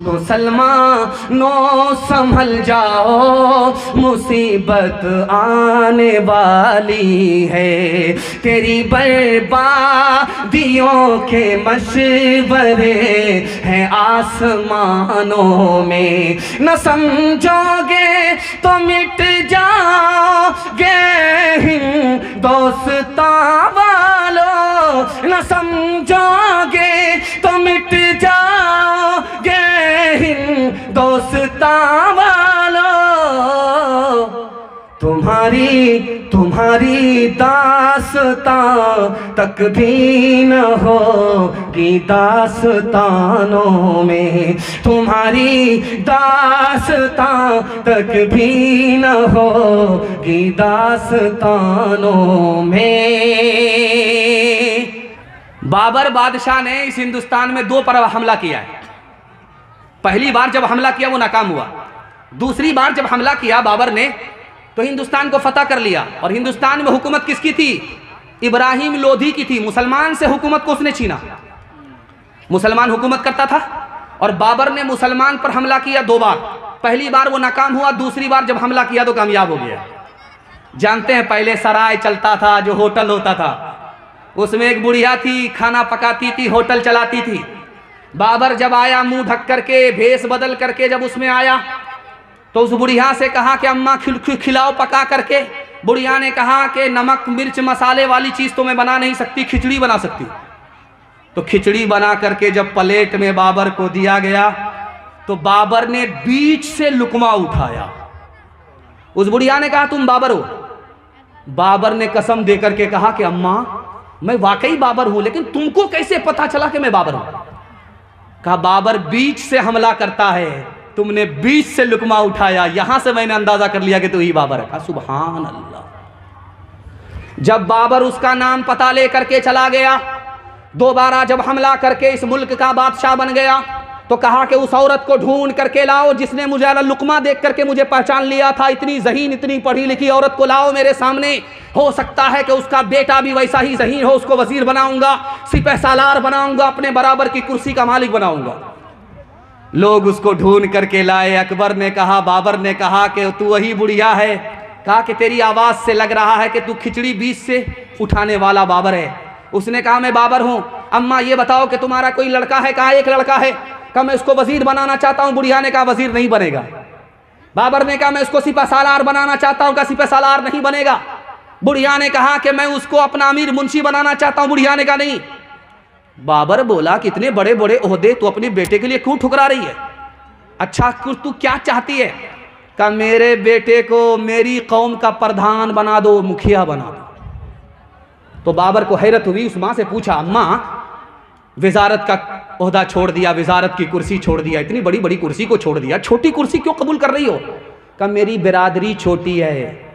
मुसलमानों संभल जाओ, मुसीबत आने वाली है। तेरी बर्बादियों के मशवरे हैं आसमानों में। न समझोगे तो मिट जाओगे हिंदुस्तान वालों, न समझोगे तो मिट जाओगे हिंदुस्तान वालों। तुम्हारी दास्तां तक भी न होगी दास्तानों में। तुम्हारी दास्तां तक भी न होगी दास्तानों में। बाबर बादशाह ने इस हिंदुस्तान में 2 बार हमला किया है। पहली बार जब हमला किया वो नाकाम हुआ। दूसरी बार जब हमला किया बाबर ने तो हिंदुस्तान को फतह कर लिया। और हिंदुस्तान में हुकूमत किसकी थी? इब्राहिम लोधी की थी। मुसलमान से हुकूमत को उसने छीना। मुसलमान हुकूमत करता था और बाबर ने मुसलमान पर हमला किया 2 बार। पहली बार वो नाकाम हुआ, दूसरी बार जब हमला किया तो कामयाब हो गया। जानते हैं पहले सराय चलता था, जो होटल होता था, उसमें एक बुढ़िया थी, खाना पकाती थी, होटल चलाती थी। बाबर जब आया मुंह ढक करके, भेष बदल करके जब उसमें आया तो उस बुढ़िया से कहा कि अम्मा खिलाओ पका करके। बुढ़िया ने कहा कि नमक मिर्च मसाले वाली चीज़ तो मैं बना नहीं सकती, खिचड़ी बना सकती हूँ। तो खिचड़ी बना करके जब प्लेट में बाबर को दिया गया तो बाबर ने बीच से लुकमा उठाया। उस बुढ़िया ने कहा तुम बाबर हो? बाबर ने कसम दे करके कहा कि अम्मा मैं वाकई बाबर हूं, लेकिन तुमको कैसे पता चला कि मैं बाबर हूं? कहा बाबर बीच से हमला करता है, तुमने बीच से लुकमा उठाया, यहां से मैंने अंदाजा कर लिया कि तू ही बाबर है। कहा सुभान अल्लाह। जब बाबर उसका नाम पता लेकर के चला गया, दोबारा जब हमला करके इस मुल्क का बादशाह बन गया तो कहा कि उस औरत को ढूंढ करके लाओ जिसने मुझे लुकमा देख करके मुझे पहचान लिया था। इतनी ज़हीन, इतनी पढ़ी लिखी औरत को लाओ मेरे सामने। हो सकता है कि उसका बेटा भी वैसा ही ज़हीन हो, उसको वजीर बनाऊंगा, सिपह सालार बनाऊंगा, अपने बराबर की कुर्सी का मालिक बनाऊंगा। लोग उसको ढूंढ करके लाए। अकबर ने कहा, बाबर ने कहा कि तू वही बुढ़िया है? कहा कि तेरी आवाज़ से लग रहा है कि तू खिचड़ी बीच से उठाने वाला बाबर है। उसने कहा मैं बाबर हूँ। अम्मा ये बताओ कि तुम्हारा कोई लड़का है? कहा एक लड़का है। कहा मैं उसको वजीर बनाना चाहता हूँ। बुढ़िया ने कहा वजीर नहीं बनेगा। बाबर ने कहा मैं उसको सिपह सालार बनाना चाहता हूँ। कहा सिपह सालार नहीं बनेगा। बुढ़िया ने कहा कि मैं उसको अपना अमीर मुंशी बनाना चाहता हूँ। बुढ़िया ने कहा नहीं। बाबर बोला कितने बड़े बड़े ओहदे तू अपने बेटे के लिए क्यों ठुकरा रही है? अच्छा तू क्या चाहती है? कहा मेरे बेटे को मेरी कौम का प्रधान बना दो, मुखिया बना दो। तो बाबर को हैरत हुई। उस माँ से पूछा अम्मा वजारत का ओहदा छोड़ दिया, वजारत की कुर्सी छोड़ दिया, इतनी बड़ी बड़ी कुर्सी को छोड़ दिया, छोटी कुर्सी क्यों कबूल कर रही हो? कहा मेरी बिरादरी छोटी है।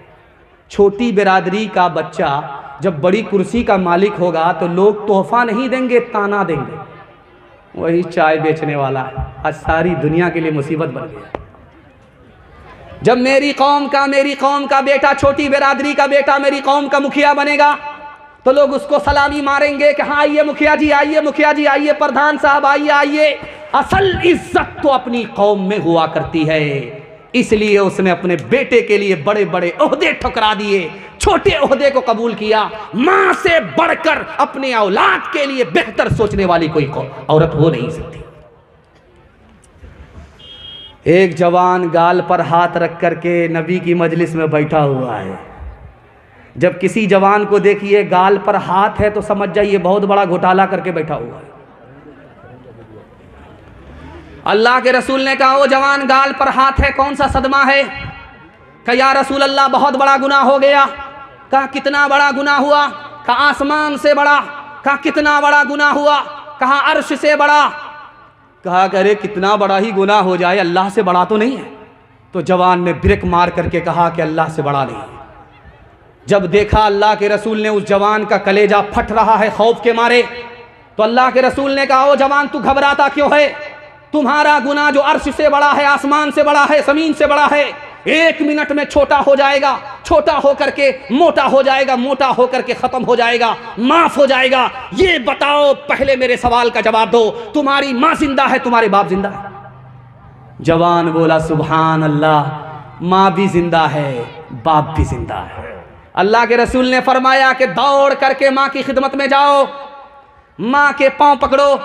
छोटी बिरादरी का बच्चा जब बड़ी कुर्सी का मालिक होगा तो लोग तोहफा नहीं देंगे, ताना देंगे। वही चाय बेचने वाला आज सारी दुनिया के लिए मुसीबत बन गया। जब मेरी कौम का बेटा, छोटी बिरादरी का बेटा मेरी कौम का मुखिया बनेगा तो लोग उसको सलामी मारेंगे कि हाँ आइए मुखिया जी, आइए मुखिया जी, आइए प्रधान साहब, आइए आइए। असल इज्जत तो अपनी कौम में हुआ करती है। इसलिए उसने अपने बेटे के लिए बड़े बड़े ओहदे ठुकरा दिए, छोटे ओहदे को कबूल किया। मां से बढ़कर अपने औलाद के लिए बेहतर सोचने वाली कोई औरत हो नहीं सकती। एक जवान गाल पर हाथ रख करके नबी की मजलिस में बैठा हुआ है। जब किसी जवान को देखिए गाल पर हाथ है तो समझ जाइए बहुत बड़ा घोटाला करके बैठा हुआ है। अल्लाह के रसूल ने कहा वो जवान गाल पर हाथ है, कौन सा सदमा है? कहा या रसूल अल्लाह बहुत बड़ा गुनाह हो गया। कहा कितना बड़ा गुनाह हुआ? कहा आसमान से बड़ा। कहा कितना बड़ा गुनाह हुआ? कहा अर्श से बड़ा। कहा अरे कितना बड़ा ही गुनाह हो जाए, अल्लाह से बड़ा तो नहीं है। तो जवान ने ब्रेक मार करके कहा कि अल्लाह से बड़ा नहीं है। जब देखा अल्लाह के रसूल ने उस जवान का कलेजा फट रहा है खौफ के मारे, तो अल्लाह के रसूल ने कहा ओ जवान तू घबराता क्यों है? तुम्हारा गुनाह जो अर्श से बड़ा है, आसमान से बड़ा है, जमीन से बड़ा है, 1 मिनट में छोटा हो जाएगा, छोटा होकर के मोटा हो जाएगा, मोटा होकर के खत्म हो जाएगा, माफ हो जाएगा। ये बताओ, पहले मेरे सवाल का जवाब दो, तुम्हारी माँ जिंदा है, तुम्हारे बाप जिंदा है? जवान बोला सुभान अल्लाह, माँ भी जिंदा है, बाप भी जिंदा है। अल्लाह के रसूल ने फरमाया कि दौड़ करके माँ की खिदमत में जाओ, माँ के पांव पकड़ो,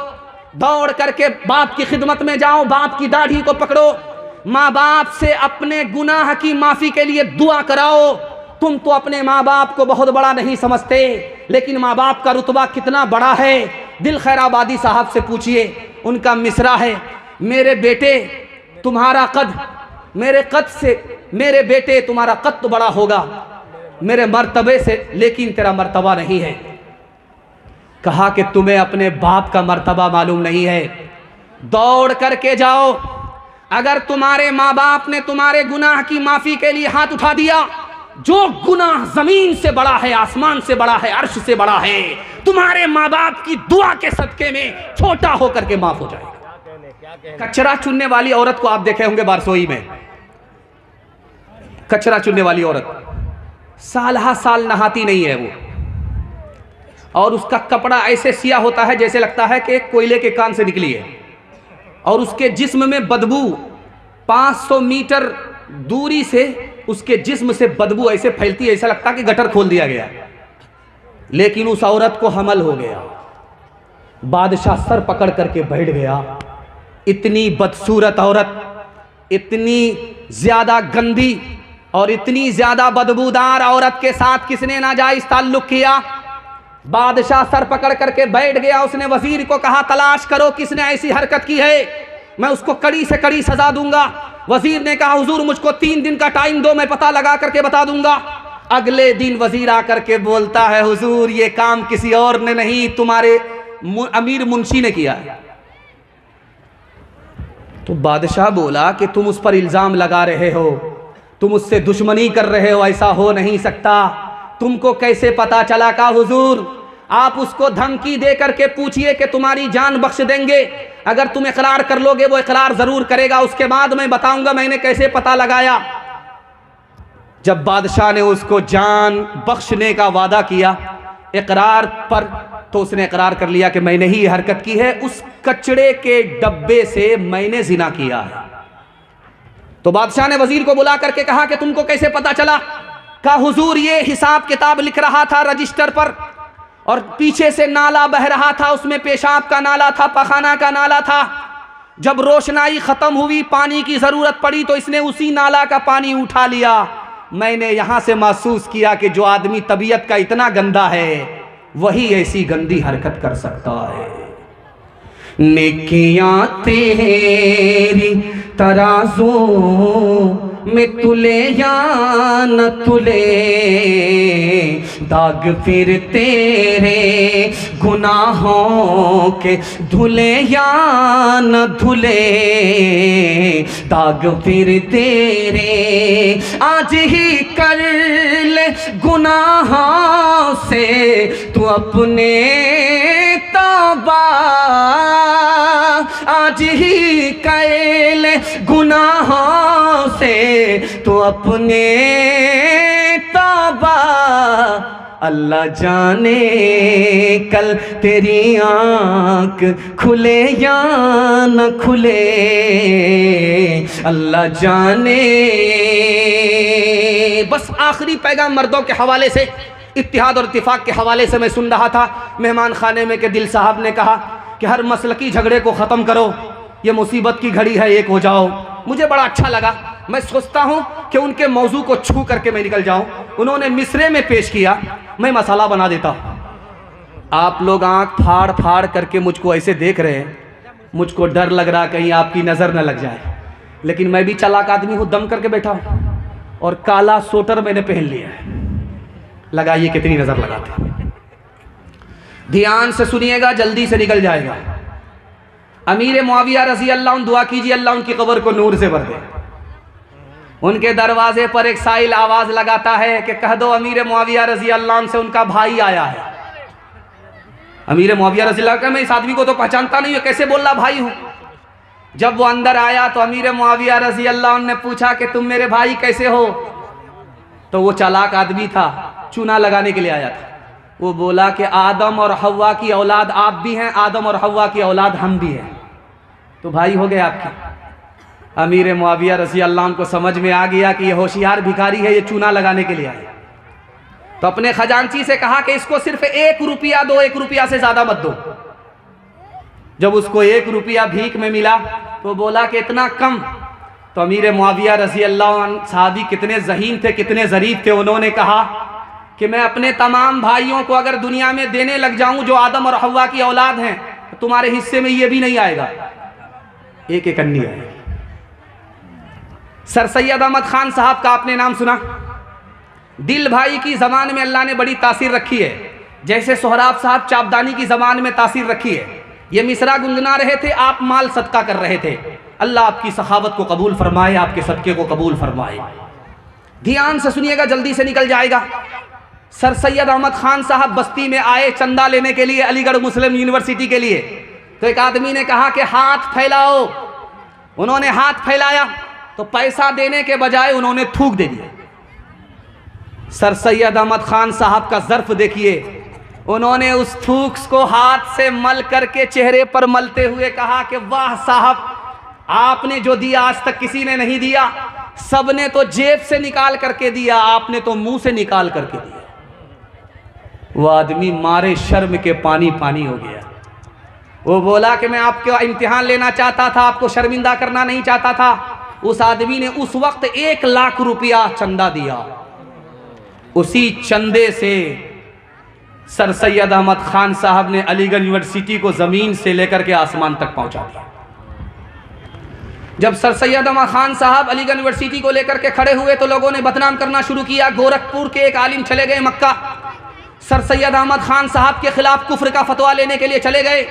दौड़ करके बाप की खिदमत में जाओ, बाप की दाढ़ी को पकड़ो, माँ बाप से अपने गुनाह की माफ़ी के लिए दुआ कराओ। तुम तो अपने माँ बाप को बहुत बड़ा नहीं समझते, लेकिन माँ बाप का रुतबा कितना बड़ा है। दिल खैराबादी साहब से पूछिए, उनका मिसरा है, मेरे बेटे तुम्हारा कद, मेरे कद से, मेरे बेटे तुम्हारा कद तो बड़ा होगा मेरे मर्तबे से, लेकिन तेरा मर्तबा नहीं है। कहा कि तुम्हें अपने बाप का मर्तबा मालूम नहीं है, दौड़ करके जाओ। अगर तुम्हारे माँ बाप ने तुम्हारे गुनाह की माफ़ी के लिए हाथ उठा दिया, जो गुनाह ज़मीन से बड़ा है, आसमान से बड़ा है, अर्श से बड़ा है, तुम्हारे माँ बाप की दुआ के सदके में छोटा होकर के माफ़ हो जाएगा। कचरा चुनने वाली औरत को आप देखे होंगे बारसोई में, कचरा चुनने वाली औरत साल हा साल नहाती नहीं है वो, और उसका कपड़ा ऐसे सिया होता है जैसे लगता है कि कोयले के कान से निकली है, और उसके जिस्म में बदबू 500 मीटर दूरी से उसके जिस्म से बदबू ऐसे फैलती है, ऐसा लगता है कि गटर खोल दिया गया। लेकिन उस औरत को हमल हो गया, बादशाह सर पकड़ करके बैठ गया। इतनी बदसूरत औरत, इतनी ज़्यादा गंदी और इतनी ज़्यादा बदबूदार औरत के साथ किसने नाजायज़ ताल्लुक़ किया। बादशाह सर पकड़ करके बैठ गया। उसने वजीर को कहा तलाश करो किसने ऐसी हरकत की है, मैं उसको कड़ी से कड़ी सजा दूंगा। वजीर ने कहा हुजूर मुझको 3 दिन का टाइम दो, मैं पता लगा करके बता दूंगा। अगले दिन वजीर आकर के बोलता है हुजूर ये काम किसी और ने नहीं, तुम्हारे अमीर मुंशी ने किया है। तो बादशाह बोला कि तुम उस पर इल्ज़ाम लगा रहे हो, तुम उससे दुश्मनी कर रहे हो, ऐसा हो नहीं सकता, तुमको कैसे पता चला? का हुजूर आप उसको धमकी दे करके पूछिए कि तुम्हारी जान बख्श देंगे, अगर तुम इकरार कर लोगे वो इकरार जरूर करेगा, उसके बाद मैं बताऊंगा मैंने कैसे पता लगाया। जब बादशाह ने उसको जान बख्शने का वादा किया इकरार पर, तो उसने इकरार कर लिया कि मैंने ही हरकत की है, उस कचड़े के डब्बे से मैंने जिना किया है। तो बादशाह ने वजीर को बुला करके कहा कि तुमको कैसे पता चला? कहा हुजूर ये हिसाब किताब लिख रहा था रजिस्टर पर, और पीछे से नाला बह रहा था, उसमें पेशाब का नाला था, पखाना का नाला था। जब रोशनाई खत्म हुई, पानी की जरूरत पड़ी, तो इसने उसी नाला का पानी उठा लिया। मैंने यहां से महसूस किया कि जो आदमी तबीयत का इतना गंदा है वही ऐसी गंदी हरकत कर सकता है। नेकियां तेरी तराजू में तुले या न तुले, दाग फिर तेरे गुनाहों के धुले या न धुले, दाग फिर तेरे आज ही कर ले गुनाहों से तू अपने तौबा, आज ही कर ले गुनाहों से तो अपने तौबा। अल्लाह जाने कल तेरी आँख खुले या न खुले, अल्लाह जाने। बस आखिरी पैगाम मर्दों के हवाले से, इत्तिहाद और इत्तिफाक के हवाले से मैं सुन रहा था। मेहमान खाने में के दिल साहब ने कहा कि हर मसलकी झगड़े को ख़त्म करो, ये मुसीबत की घड़ी है, एक हो जाओ। मुझे बड़ा अच्छा लगा। मैं सोचता हूँ कि उनके मौजू को छू करके मैं निकल जाऊँ। उन्होंने मिसरे में पेश किया, मैं मसाला बना देता हूँ। आप लोग आँख फाड़ फाड़ करके मुझको ऐसे देख रहे हैं, मुझको डर लग रहा कहीं आपकी नज़र न लग जाए, लेकिन मैं भी चालाक आदमी हूँ, दम करके बैठा हूँ और काला सोटर मैंने पहन लिया है। लगाइए कितनी नज़र लगाते हैं, ध्यान से सुनिएगा, जल्दी से निकल जाएगा। अमीर मुआविया रज़ी अल्लाह अन्हु, दुआ कीजिए अल्लाह उनकी कब्र को नूर से भर दे। उनके दरवाजे पर एक साइल आवाज़ लगाता है कि कह दो अमीर मुआविया रज़ी अल्लाह अन्हु से उनका भाई आया है। अमीर मुआविया रज़ी अल्लाह का, मैं इस आदमी को तो पहचानता नहीं हूँ, कैसे बोल रहा भाई हूँ। जब वो अंदर आया तो अमीर मुआविया रज़ी अल्लाह अन्हु ने पूछा कि तुम मेरे भाई कैसे हो? तो वो चालाक आदमी था, चूना लगाने के लिए आया था। वो बोला कि आदम और हव्वा की औलाद आप भी हैं, आदम और हव्वा की औलाद हम भी हैं, तो भाई हो गए आपके। अमीर मुआविया रज़ी अल्लाह अन्हु को समझ में आ गया कि ये होशियार भिखारी है, ये चूना लगाने के लिए आए। तो अपने खजांची से कहा कि इसको सिर्फ 1 रुपया दो, 1 रुपया से ज़्यादा मत दो। जब उसको 1 रुपया भीख में मिला तो बोला कि इतना कम। तो अमीर मुआविया रज़ी अल्लाह अन्हु साहबी कितने ज़हीन थे, कितने ज़रीफ़ थे, उन्होंने कहा कि मैं अपने तमाम भाइयों को अगर दुनिया में देने लग जाऊं जो आदम और हव्वा की औलाद हैं, तो तुम्हारे हिस्से में ये भी नहीं आएगा, एक एक अन्नी आएगी। सर सैयद अहमद खान साहब का आपने नाम सुना? दिल भाई की ज़बान में अल्लाह ने बड़ी तासीर रखी है, जैसे सोहराब साहब चापदानी की ज़बान में तासीर रखी है। ये मिसरा गुनगुना रहे थे, आप माल सदका कर रहे थे। अल्लाह आपकी सखावत को कबूल फरमाए, आपके सदक़े को कबूल फरमाए। ध्यान से सुनिएगा, जल्दी से निकल जाएगा। सर सैयद अहमद खान साहब बस्ती में आए चंदा लेने के लिए, अलीगढ़ मुस्लिम यूनिवर्सिटी के लिए। तो एक आदमी ने कहा कि हाथ फैलाओ। उन्होंने हाथ फैलाया तो पैसा देने के बजाय उन्होंने थूक दे दिया। सर सैयद अहमद खान साहब का ज़र्फ देखिए, उन्होंने उस थूक को हाथ से मल करके चेहरे पर मलते हुए कहा कि वाह साहब, आपने जो दिया आज तक किसी ने नहीं दिया, सबने तो जेब से निकाल करके दिया, आपने तो मुंह से निकाल करके दिया। वो आदमी मारे शर्म के पानी पानी हो गया। वो बोला कि मैं आपका इम्तिहान लेना चाहता था, आपको शर्मिंदा करना नहीं चाहता था। उस आदमी ने उस वक्त 1 लाख रुपया चंदा दिया। उसी चंदे से सर सैयद अहमद खान साहब ने अलीगढ़ यूनिवर्सिटी को ज़मीन से लेकर के आसमान तक पहुंचा दिया। जब सर सैयद अहमद खान साहब अलीगढ़ यूनिवर्सिटी को लेकर के खड़े हुए तो लोगों ने बदनाम करना शुरू किया। गोरखपुर के एक आलिम चले गए मक्का, सर सैयद अहमद खान साहब के खिलाफ कुफ्र का फतवा लेने के लिए चले गए।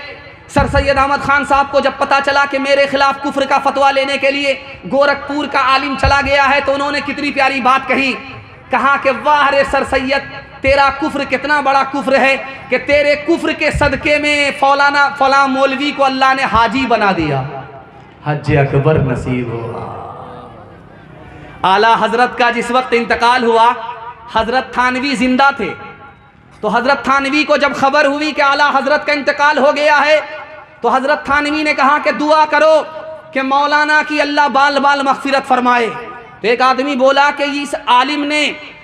सर सैयद अहमद खान साहब को जब पता चला कि मेरे खिलाफ कुफ्र का फतवा लेने के लिए गोरखपुर का आलिम चला गया है, तो उन्होंने कितनी प्यारी बात कही। कहा कि वाह रे सर सैयद, तेरा कुफ्र कितना बड़ा कुफ्र है कि तेरे कुफ्र के सदके में फला मौलवी को अल्लाह ने हाजी बना दिया। हज अकबर नसीब हुआ। आला हजरत का जिस वक्त इंतकाल हुआ, हजरत थानवी जिंदा थे। तो हजरत थानवी को जब खबर हुई कि आला हजरत का इंतकाल हो गया है, तो हजरत थानवी ने कहा कि दुआ करो कि मौलाना की अल्लाह बाल बाल मग़फ़िरत फरमाए। तो एक आदमी बोला कि इस आलिम ने,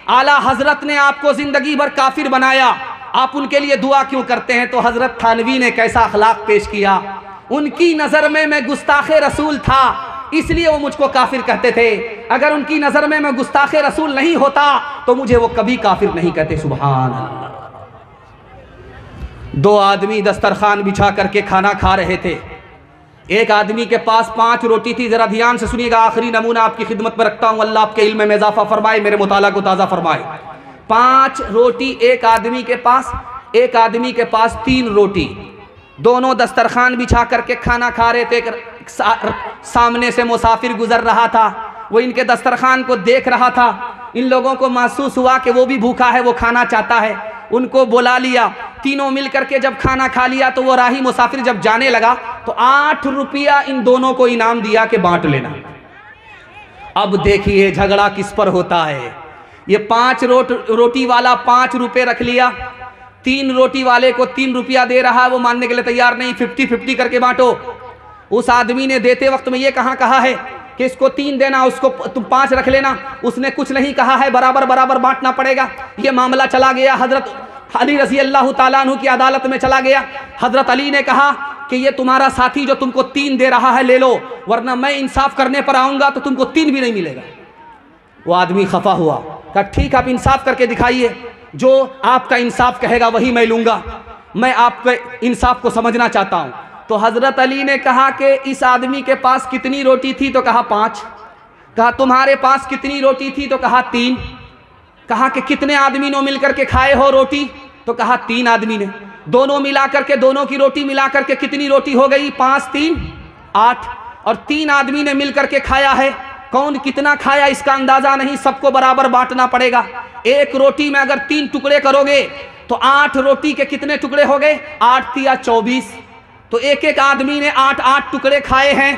आला हजरत ने आपको ज़िंदगी भर काफिर बनाया, आप उनके लिए दुआ क्यों करते हैं? तो हजरत थानवी ने कैसा अखलाक पेश किया। उनकी नज़र में मैं गुस्ताखे रसूल था, इसलिए वो मुझको काफिर कहते थे। अगर उनकी नज़र में मैं गुस्ताखे रसूल नहीं होता तो मुझे वो कभी काफिर नहीं कहते। सुभान अल्लाह। 2 आदमी दस्तरखान बिछा करके खाना खा रहे थे। एक आदमी के पास 5 रोटी थी। ज़रा ध्यान से सुनिएगा, आखिरी नमूना आपकी खिदमत में रखता हूँ। अल्लाह आपके इल्म में इजाफा फरमाए, मेरे मुताला को ताज़ा फरमाए। 5 रोटी एक आदमी के पास, एक आदमी के पास 3 रोटी। दोनों दस्तरखान बिछा करके खाना खा रहे थे। सामने से मुसाफिर गुजर रहा था, वो इनके दस्तरखान को देख रहा था। इन लोगों को महसूस हुआ कि वो भी भूखा है, वो खाना चाहता है। उनको बुला लिया। तीनों मिल करके जब खाना खा लिया तो वो राही मुसाफिर जब जाने लगा तो 8 रुपया इन दोनों को इनाम दिया कि बांट लेना। अब देखिए झगड़ा किस पर होता है। ये 5 रोटी वाला 5 रुपये रख लिया, 3 रोटी वाले को 3 रुपया दे रहा है, वो मानने के लिए तैयार नहीं। 50-50 करके बांटो। उस आदमी ने देते वक्त में ये कहा है कि इसको 3 देना, उसको तुम 5 रख लेना। उसने कुछ नहीं कहा है, बराबर बराबर बांटना पड़ेगा। ये मामला चला गया हजरत अली रज़ी अल्लाह ताला अन्हु की अदालत में चला गया। हजरत अली ने कहा कि ये तुम्हारा साथी जो तुमको 3 दे रहा है ले लो, वरना मैं इंसाफ करने पर आऊँगा तो तुमको 3 भी नहीं मिलेगा। वो आदमी खफा हुआ, कहा ठीक आप इंसाफ करके दिखाइए, जो आपका इंसाफ कहेगा वही मैं लूँगा, मैं आपके इंसाफ को समझना चाहता हूँ। तो हजरत अली ने कहा कि इस आदमी के पास कितनी रोटी थी? तो कहा 5। कहा तुम्हारे पास कितनी रोटी थी? तो कहा 3। कहा कि कितने आदमी ने मिलकर के खाए हो रोटी? तो कहा 3 आदमी ने। दोनों मिला करके, दोनों की रोटी मिला करके कितनी रोटी हो गई? 5 3 8। और 3 आदमी ने मिलकर के खाया है। कौन कितना खाया इसका अंदाजा नहीं, सबको बराबर बांटना पड़ेगा। एक रोटी में अगर 3 टुकड़े करोगे तो 8 रोटी के कितने टुकड़े हो गए? 8 तिया 24। तो एक एक आदमी ने 8-8 टुकड़े खाए हैं।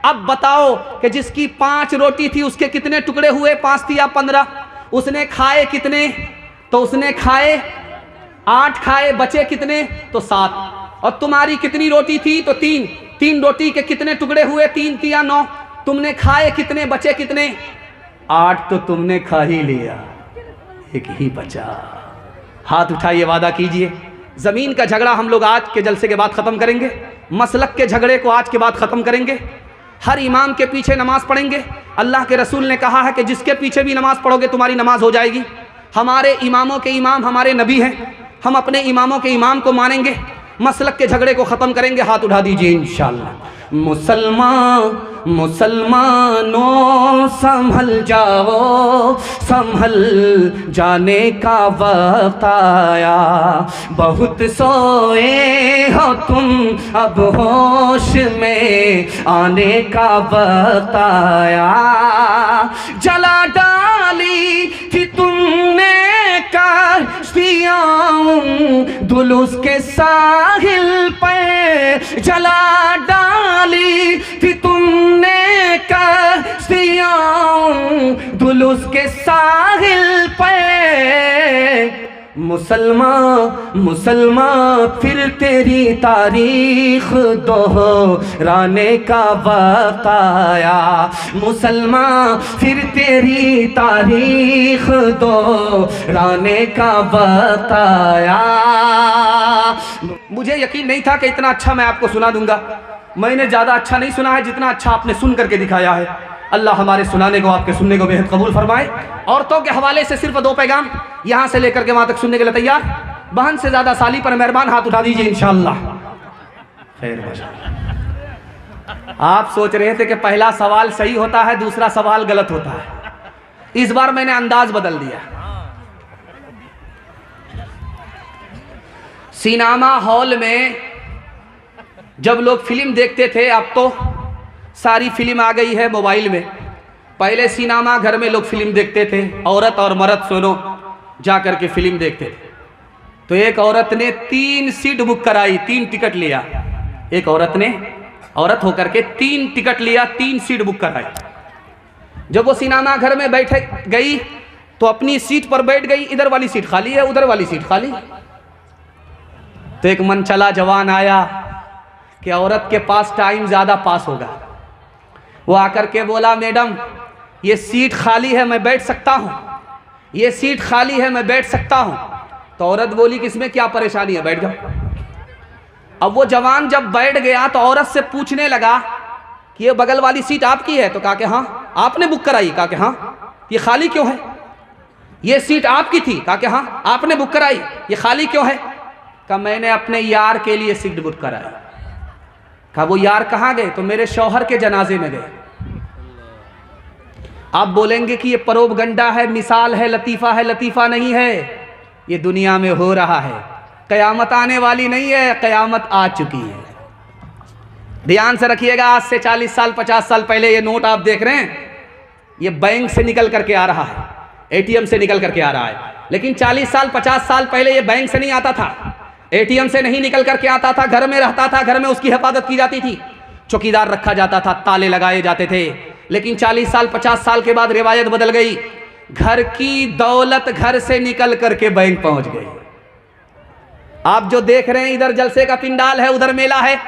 अब बताओ कि जिसकी 5 रोटी थी उसके कितने टुकड़े हुए? 5 तिया 15। उसने खाए कितने? तो उसने खाए 8 खाए, बचे कितने? तो 7। और तुम्हारी कितनी रोटी थी? तो 3। 3 रोटी के कितने टुकड़े हुए? 3 तिया 9। तुमने खाए कितने, बचे कितने? 8 तो तुमने खा ही लिया, 1 ही बचा। हाथ उठाइए, वादा कीजिए। ज़मीन का झगड़ा हम लोग आज के जलसे के बाद ख़त्म करेंगे, मसलक के झगड़े को आज के बाद ख़त्म करेंगे, हर इमाम के पीछे नमाज पढ़ेंगे। अल्लाह के रसूल ने कहा है कि जिसके पीछे भी नमाज पढ़ोगे तुम्हारी नमाज हो जाएगी। हमारे इमामों के इमाम हमारे नबी हैं, हम अपने इमामों के इमाम को मानेंगे, मसलक के झगड़े को ख़त्म करेंगे। हाथ उठा दीजिए इंशाअल्लाह। मुसलमानों संभल जाओ, संभल जाने का वक्त आया, बहुत सोए हो तुम अब होश में आने का वक्त आया। जला डाली थी तुमने कश्तियां दुलुस के साहिल पे, जला डाली थी तुमने कश्तियां दुलुस के साहिल पे। मुसलमान फिर तेरी तारीख दोहराने का वक्त आया, मुसलमान फिर तेरी तारीख दोहराने का वक्त आया। मुझे यकीन नहीं था कि इतना अच्छा मैं आपको सुना दूंगा। मैंने ज़्यादा अच्छा नहीं सुना है जितना अच्छा आपने सुन करके दिखाया है। अल्लाह हमारे सुनाने को, आपके सुनने को बेहद कबूल फरमाए। औरतों के हवाले से सिर्फ 2 पैगाम यहाँ से लेकर के वहाँ तक सुनने के लिए तैयार। बहन से ज़्यादा साली पर मेहरबान, हाथ उठा दीजिए इंशाअल्लाह। खैर माशाअल्लाह। आप सोच रहे थे कि पहला सवाल सही होता है, दूसरा सवाल गलत होता है। इस बार मैंने अंदाज बदल दिया। सिनेमा हॉल में जब लोग फिल्म देखते थे, अब तो सारी फिल्म आ गई है मोबाइल में। पहले सिनेमा घर में लोग फिल्म देखते थे, औरत और मर्द दोनों जा कर के फिल्म देखते थे। तो एक औरत ने 3 सीट बुक कराई, 3 टिकट लिया। एक औरत होकर के 3 टिकट लिया, 3 सीट बुक कराई। जब वो सिनेमा घर में बैठ गई तो अपनी सीट पर बैठ गई, इधर वाली सीट खाली है, उधर वाली सीट खाली। तो एक मनचला जवान आया कि औरत के पास टाइम ज़्यादा पास होगा। वो आकर के बोला, मैडम ये सीट खाली है, मैं बैठ सकता हूँ, ये सीट खाली है, मैं बैठ सकता हूँ। तो औरत बोली कि इसमें क्या परेशानी है, बैठ जाओ। अब वो जवान जब बैठ गया तो औरत से पूछने लगा कि ये बगल वाली सीट आपकी है? तो कहा कि हाँ। आपने बुक कराई? कहा कि हाँ। ये खाली क्यों है? ये सीट आपकी थी? कहा कि हाँ। आपने बुक कराई? ये खाली क्यों है? कहा मैंने अपने यार के लिए सीट बुक कराई। कहा वो यार कहाँ गए? तो मेरे शौहर के जनाजे में गए। आप बोलेंगे कि ये प्रोपगंडा है, मिसाल है, लतीफ़ा है। लतीफ़ा नहीं है, ये दुनिया में हो रहा है। क़यामत आने वाली नहीं है, क़यामत आ चुकी है। ध्यान से रखिएगा, आज से 40 साल 50 साल पहले ये नोट आप देख रहे हैं, ये बैंक से निकल करके आ रहा है, एटीएम से निकल करके आ रहा है। लेकिन 40 साल 50 साल पहले ये बैंक से नहीं आता था, एटीएम से नहीं निकल करके आता था, घर में रहता था, घर में उसकी हिफाजत की जाती थी, चौकीदार रखा जाता था, ताले लगाए जाते थे। लेकिन 40 साल 50 साल के बाद रिवायत बदल गई, घर की दौलत घर से निकल करके बैंक पहुंच गई। आप जो देख रहे हैं, इधर जलसे का पिंडाल है, उधर मेला है।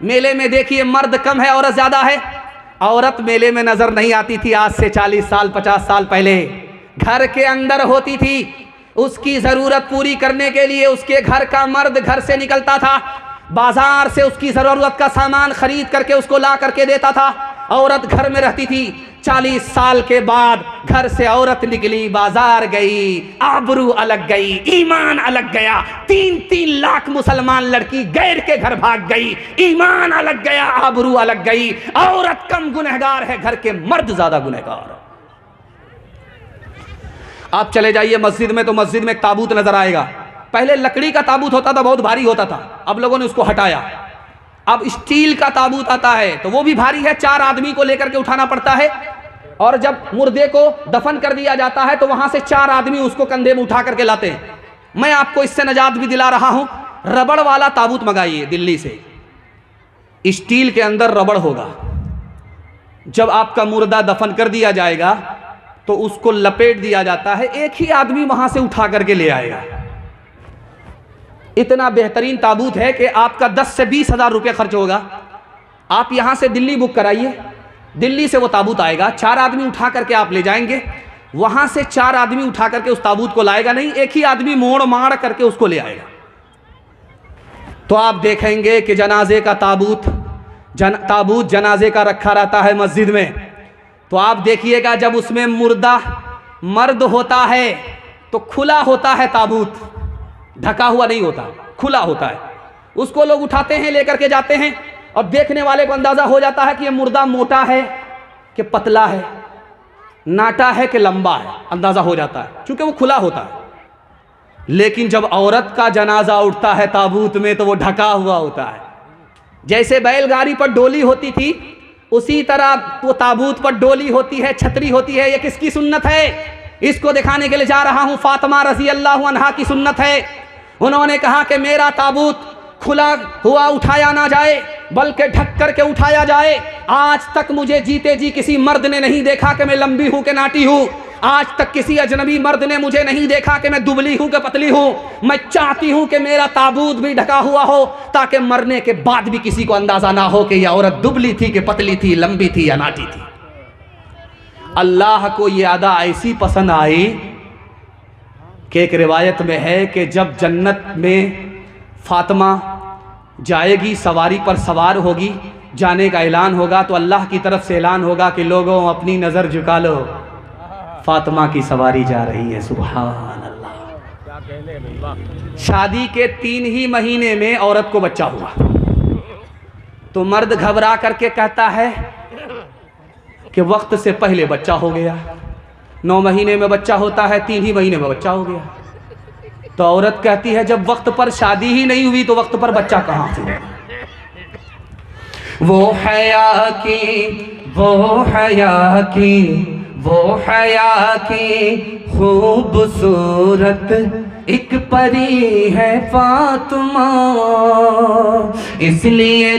मेले में देखिए मर्द कम है, औरत ज्यादा है। औरत मेले में नजर नहीं आती थी आज से 40 साल 50 साल पहले, घर के अंदर होती थी। उसकी जरूरत पूरी करने के लिए उसके घर का मर्द घर से निकलता था, बाजार से उसकी जरूरत का सामान खरीद करके उसको ला करके देता था। औरत घर में रहती थी। 40 साल के बाद घर से औरत निकली, बाजार गई, आबरू अलग गई, ईमान अलग गया। 3-3 लाख मुसलमान लड़की गैर के घर भाग गई, ईमान अलग गया, आबरू अलग गई। औरत कम गुनहगार है, घर के मर्द ज्यादा गुनहगार। आप चले जाइए मस्जिद में, तो मस्जिद में एक ताबूत नजर आएगा। पहले लकड़ी का ताबूत होता था, बहुत भारी होता था, अब लोगों ने उसको हटाया। अब स्टील का ताबूत आता है, तो वो भी भारी है, 4 आदमी को लेकर के उठाना पड़ता है। और जब मुर्दे को दफन कर दिया जाता है तो वहां से 4 आदमी उसको कंधे में उठा करके लाते हैं। मैं आपको इससे निजात भी दिला रहा हूं, रबड़ वाला ताबूत मंगाइए दिल्ली से, स्टील के अंदर रबड़ होगा। जब आपका मुर्दा दफन कर दिया जाएगा तो उसको लपेट दिया जाता है, एक ही आदमी वहां से उठा करके ले आएगा। इतना बेहतरीन ताबूत है कि आपका 10 से 20 हज़ार रुपये खर्च होगा। आप यहां से दिल्ली बुक कराइए, दिल्ली से वो ताबूत आएगा, 4 आदमी उठा करके आप ले जाएंगे, वहां से 4 आदमी उठा करके उस ताबूत को लाएगा नहीं, एक ही आदमी मोड़ मार करके उसको ले आएगा। तो आप देखेंगे कि जनाजे का ताबूत जनाजे का रखा रहता है मस्जिद में, तो आप देखिएगा जब उसमें मुर्दा मर्द होता है तो खुला होता है ताबूत, ढका हुआ नहीं होता, खुला होता है। उसको लोग उठाते हैं, लेकर के जाते हैं, और देखने वाले को अंदाजा हो जाता है कि ये मुर्दा मोटा है कि पतला है, नाटा है कि लंबा है, अंदाजा हो जाता है क्योंकि वो खुला होता है। लेकिन जब औरत का जनाजा उठता है ताबूत में तो वो ढका हुआ होता है। जैसे बैलगाड़ी पर डोली होती थी उसी तरह वो ताबूत पर डोली होती है, छतरी होती है। ये किसकी सुन्नत है? इसको दिखाने के लिए जा रहा हूं, फातिमा रज़ी अल्लाह अन्हा की सुन्नत है। उन्होंने कहा कि मेरा ताबूत खुला हुआ उठाया ना जाए बल्कि ढक करके उठाया जाए। आज तक मुझे जीते जी किसी मर्द ने नहीं देखा कि मैं लंबी हूं कि नाटी हूं। आज तक किसी अजनबी मर्द ने मुझे नहीं देखा कि मैं दुबली हूं कि पतली हूं। मैं चाहती हूं कि मेरा ताबूत भी ढका हुआ हो ताकि मरने के बाद भी किसी को अंदाजा ना हो कि यह औरत दुबली थी कि पतली थी, लंबी थी या नाटी थी। अल्लाह को यह अदा ऐसी पसंद आई कि एक रिवायत में है कि जब जन्नत में फातिमा जाएगी, सवारी पर सवार होगी, जाने का ऐलान होगा तो अल्लाह की तरफ से ऐलान होगा कि लोगों अपनी नज़र झुका लो, फातिमा की सवारी जा रही है। सुभान अल्लाह। शादी के 3 ही महीने में औरत को बच्चा हुआ तो मर्द घबरा करके कहता है कि वक्त से पहले बच्चा हो गया। 9 महीने में बच्चा होता है, 3 ही महीने में बच्चा हो गया। तो औरत कहती है जब वक्त पर शादी ही नहीं हुई तो वक्त पर बच्चा कहाँ से होगा? वो हया की खूबसूरत एक परी है फातिमा, इसलिए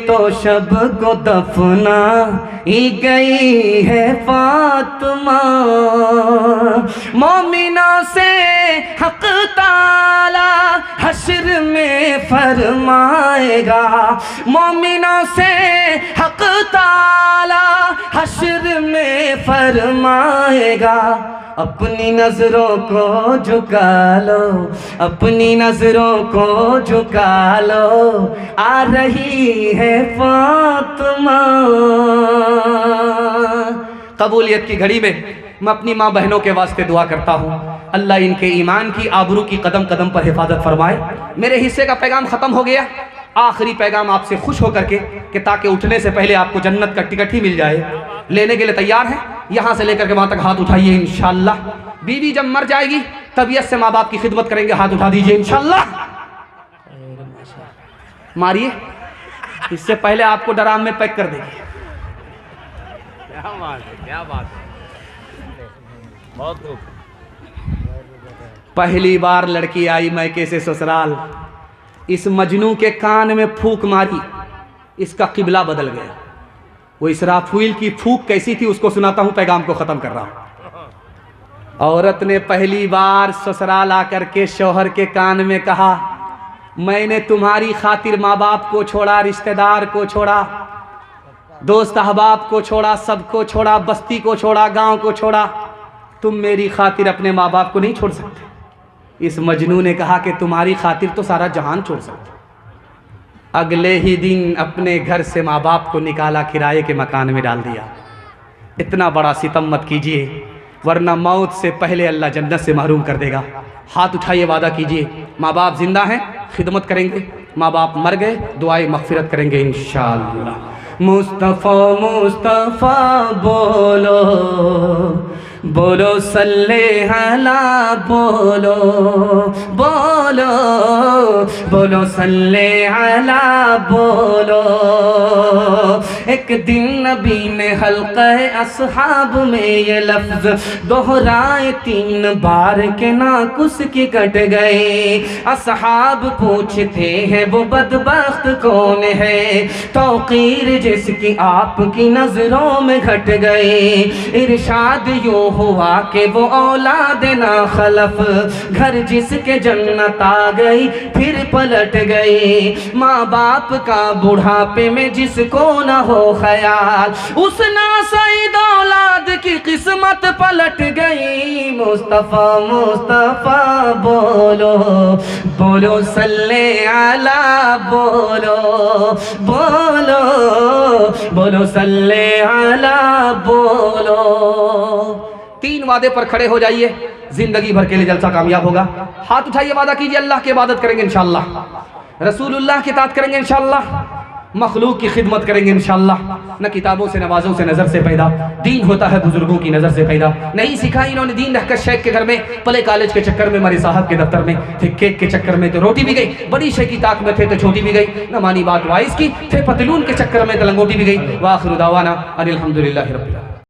तो शब को दफना ही गई है फातिमा। मोमिनों से हक ताला हश्र में फरमाएगा, मोमिनों से हक ताला हश्र में फरमाएगा। अपनी नजरों को झुका लो, अपनी नजरों को झुका लो, आ रही है फातिमा। कबूलियत की घड़ी में मैं अपनी माँ बहनों के वास्ते दुआ करता हूँ, अल्लाह इनके ईमान की आबरू की कदम कदम पर हिफाजत फरमाए। मेरे हिस्से का पैगाम ख़त्म हो गया। आखिरी पैगाम आपसे खुश होकर के कि ताकि उठने से पहले आपको जन्नत का टिकट ही मिल जाए। लेने के लिए तैयार हैं? यहाँ से लेकर के वहाँ तक हाथ उठाइए इंशाअल्लाह। बीवी जब मर जाएगी तबीयत से माँ बाप की खिदमत करेंगे, हाथ उठा दीजिए इंशाअल्लाह। मारिए, इससे पहले आपको डराम में पैक कर देंगे। क्या बात है, बहुत खूब। पहली बार लड़की आई मैके से ससुराल, इस मजनू के कान में फूंक मारी, इसका किबला बदल गया। वो इसराफील की फूंक कैसी थी उसको सुनाता हूं, पैगाम को ख़त्म कर रहा हूं। औरत ने पहली बार ससुराल आकर के शौहर के कान में कहा, मैंने तुम्हारी खातिर माँ बाप को छोड़ा, रिश्तेदार को छोड़ा, दोस्त अहबाब को छोड़ा, सबको छोड़ा, बस्ती को छोड़ा, गांव को छोड़ा, तुम मेरी खातिर अपने माँ बाप को नहीं छोड़ सकते। इस मजनू ने कहा कि तुम्हारी खातिर तो सारा जहान छोड़ सकते। अगले ही दिन अपने घर से माँ बाप को निकाला, किराए के मकान में डाल दिया। इतना बड़ा सितम मत कीजिए वरना मौत से पहले अल्लाह जन्नत से महरूम कर देगा। हाथ उठाइए, वादा कीजिए। माँ बाप जिंदा हैं, खिदमत करेंगे। माँ बाप मर गए, दुआए मग़फ़िरत करेंगे इंशाअल्लाह। मुस्तफ़ा मुस्तफ़ा बोलो, बोलो सल्ले अला, बोलो बोलो बोलो सल्ले अला, बोलो। एक दिन नबी ने हल्क़े अस्हाब में ये लफ्ज़ दोहराए 3 बार के नाकुस की कट गए। अस्हाब पूछते हैं वो बदबख्त कौन है, तौक़ीर जिसकी आपकी नज़रों में घट गए। इरशाद यूँ हुआ कि वो औलाद ना खलफ, घर जिसके जन्नत आ गई फिर पलट गई। माँ बाप का बुढ़ापे में जिसको ना हो ख्याल, उस नासईद औलाद की किस्मत पलट गई। मुस्तफ़ा मुस्तफ़ा बोलो बोलो सल्ले अला, बोलो बोलो बोलो सल्ले अला, बोलो। 3 वादे पर खड़े हो जाइए, जिंदगी भर के लिए जलसा कामयाब होगा। हाथ उठाइए, वादा कीजिए अल्लाह की इबादत करेंगे इंशाअल्लाह, रसूलुल्लाह की इताअत करेंगे इंशाअल्लाह, मखलूक की खिदमत करेंगे इंशाअल्लाह। न किताबों से नवाजों से नज़र से पैदा, दीन होता है बुजुर्गों की नज़र से पैदा। नहीं सीखा इन्होंने दीन रहकर शेख के घर में, पले कॉलेज के चक्कर में, मरे साहब के दफ्तर में थे, केक के चक्कर में तो रोटी भी गई, बड़ी शेख की ताक में थे तो छोटी भी गई, न मानी बात वाइस की थे, पतलून के चक्कर में तो लंगोटी भी गई। वाखिर दावाना अनिल हम्दुलिल्लाहि रब्बिल आलमीन।